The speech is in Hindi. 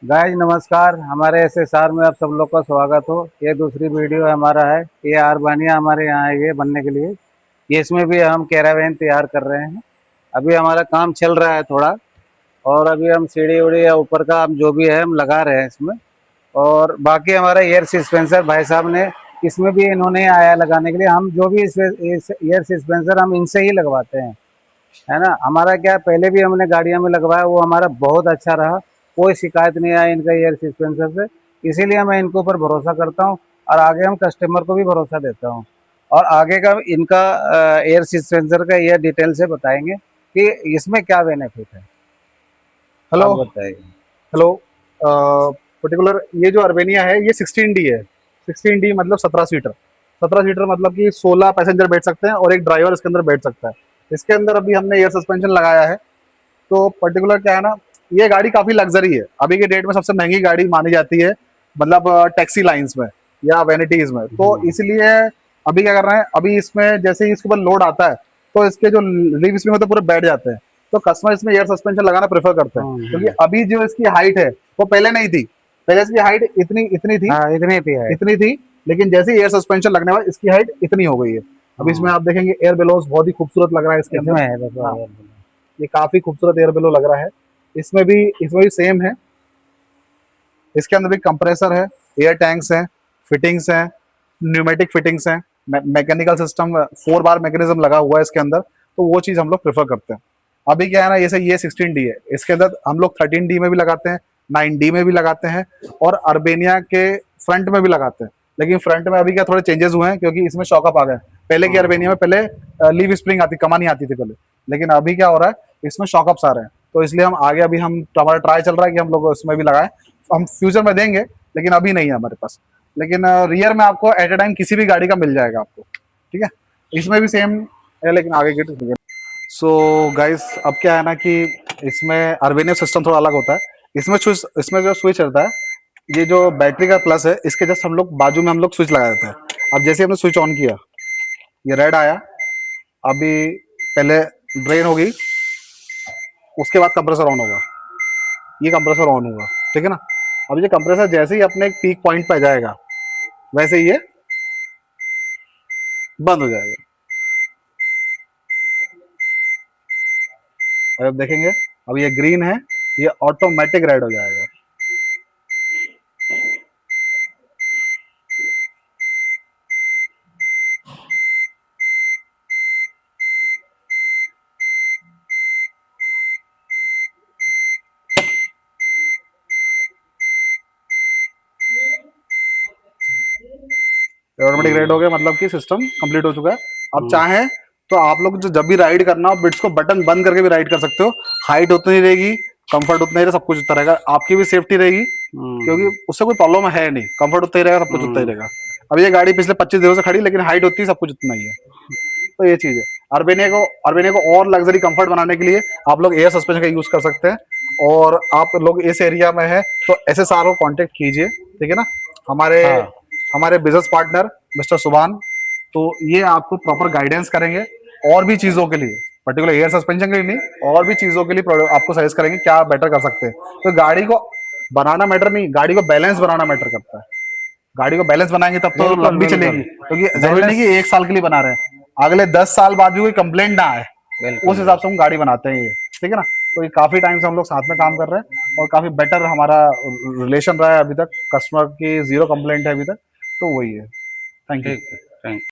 गाइस नमस्कार। हमारे एसएसआर में आप सब लोग का स्वागत हो। ये दूसरी वीडियो हमारा है। ये आरबानिया हमारे यहाँ है ये बनने के लिए। ये इसमें भी हम कैरावेन तैयार कर रहे हैं। अभी हमारा काम चल रहा है थोड़ा, और अभी हम सीढ़ी उड़ी या ऊपर का हम जो भी है हम लगा रहे हैं इसमें। और बाकी हमारा एयर सस्पेंसर भाई साहब ने इसमें भी इन्होंने आया लगाने के लिए। हम जो भी एयर सस्पेंसर हम इनसे ही लगवाते हैं, है ना। हमारा क्या पहले भी हमने गाड़ियों में लगवाया, वो हमारा बहुत अच्छा रहा। कोई शिकायत नहीं आई इनका एयर सस्पेंसर से। इसीलिए मैं इनके ऊपर भरोसा करता हूँ और आगे हम कस्टमर को भी भरोसा देता हूँ। और आगे का इनका एयर सस्पेंसर का ये डिटेल से बताएंगे कि इसमें क्या बेनिफिट है। हेलो। आप बताइए। हेलो। पर्टिकुलर ये जो अर्बेनिया है ये 16D है। 16D मतलब 17 सीटर। 17 सीटर मतलब कि 16 पैसेंजर बैठ सकते हैं और एक ड्राइवर इसके अंदर बैठ सकता है। इसके अंदर अभी हमने एयर सस्पेंशन लगाया है। तो पर्टिकुलर क्या है ना, ये गाड़ी काफ़ी लग्जरी है। अभी के डेट में सबसे महंगी गाड़ी मानी जाती है, मतलब टैक्सी लाइंस में या वैनिटीज़ में। तो इसलिए अभी क्या कर रहे हैं, अभी इसमें जैसे ही इसके ऊपर लोड आता है तो इसके जो लीव स्प्रिंग होते हैं पूरे बैठ जाते हैं। तो कस्टमर इसमें एयर सस्पेंशन लगाना प्रेफर करते हैं, क्योंकि अभी जो इसकी हाइट है वो पहले नहीं थी। पहले इसकी हाइट इतनी इतनी थी, हाँ, इतनी थी है। इतनी थी। लेकिन जैसे ही एयर सस्पेंशन लगने बाद इसकी हाइट इतनी हो गई है। अब इसमें आप देखेंगे एयर बेलोस बहुत ही खूबसूरत लग रहा है इसके अंदर। इसमें है देखो हाँ, ये काफी खूबसूरत एयर बेलो लग रहा है। इसमें भी सेम है। इसके अंदर भी कंप्रेसर है, एयर टैंक्स हैं, फिटिंग्स हैं, न्यूमेटिक फिटिंग्स हैं, मैकेनिकल सिस्टम 4 बार मैकेनिज्म लगा हुआ है इसके अंदर। तो वो चीज़ हम लोग प्रेफर करते हैं। अभी क्या है ना, जैसे ये 16D है, इसके अंदर हम लोग 13D में भी लगाते हैं, 9D में भी लगाते हैं, और अर्बेनिया के फ्रंट में भी लगाते हैं। लेकिन फ्रंट में अभी क्या थोड़े चेंजेस हुए हैं, क्योंकि इसमें शॉकअप आ गए। पहले की अर्बेनिया में पहले लीव स्प्रिंग आती, कमा नहीं आती थी पहले। लेकिन अभी क्या हो रहा है, इसमें शॉकअप्स आ रहे हैं। तो इसलिए हम आगे अभी हमारा ट्राई चल रहा है कि हम लोग इसमें भी लगाएं। हम फ्यूचर में देंगे, लेकिन अभी नहीं है हमारे पास। लेकिन रियर में आपको एट ए टाइम किसी भी गाड़ी का मिल जाएगा आपको, ठीक है। इसमें भी सेम है, लेकिन आगे की सो गाइस, अब क्या है ना कि इसमें अर्बेनिया सिस्टम थोड़ा अलग होता है। इसमें जो स्विच रहता है, ये जो बैटरी का प्लस है, इसके जस्ट हम लोग बाजू में हम लोग स्विच लगा देते हैं। अब जैसे हमने स्विच ऑन किया, ये रेड आया। अभी पहले ड्रेन होगी, उसके बाद कंप्रेसर ऑन होगा। ये कंप्रेसर ऑन होगा, ठीक है ना। अब ये कंप्रेसर जैसे ही अपने एक पीक पॉइंट पे जाएगा, वैसे ही ये बंद हो जाएगा। और अब देखेंगे, अब ये ग्रीन है, ये ऑटोमेटिक रेड हो जाएगा। ऑटोमेटिक रेड हो गया, मतलब कि सिस्टम कंप्लीट हो चुका है। अब चाहें तो आप लोग जो जब भी राइड करना हो, बिट्स को बटन बंद करके भी राइड कर सकते हो। हाइट उतनी रहेगी, कंफर्ट उतना ही रहेगा, सब कुछ उतना रहेगा, आपकी भी सेफ्टी रहेगी, क्योंकि उससे कोई प्रॉब्लम है नहीं। कंफर्ट उतना ही रहेगा, सब कुछ उतना ही रहेगा। अब ये गाड़ी पिछले 25 दिनों से खड़ी, लेकिन हाइट उतनी, सब कुछ उतना ही है। तो ये चीज़ है। अर्बेनिया को और लग्जरी कंफर्ट बनाने के लिए आप लोग एयर सस्पेंशन का यूज कर सकते हैं। और आप लोग इस एरिया में है तो एसएसआर को कांटेक्ट कीजिए, ठीक है ना। हमारे हाँ, हमारे बिजनेस पार्टनर मिस्टर सुभान, तो ये आपको प्रॉपर गाइडेंस करेंगे। और भी चीज़ों के लिए, पर्टिकुलर एयर सस्पेंशन के लिए नहीं, और भी चीज़ों के लिए आपको सजेस्ट करेंगे क्या बेटर कर सकते हैं। तो गाड़ी को बनाना मैटर नहीं, गाड़ी को बैलेंस बनाना मैटर करता है। गाड़ी को बैलेंस बनाएंगे तब तो बिल्कुल लंबी बिल्कुल। चलेगी, क्योंकि जरूरी नहीं बैलेंस। कि 1 साल के लिए बना रहे हैं, अगले 10 साल बाद भी कोई कंप्लेंट ना आए, उस बिल्कुल हिसाब से हम गाड़ी बनाते हैं ये, ठीक है ना। तो ये काफी टाइम से हम लोग साथ में काम कर रहे हैं, और काफी बेटर हमारा रिलेशन रहा है अभी तक। कस्टमर की जीरो कंप्लेंट है अभी तक। तो वही है। थैंक ठीक है। यू। थैंक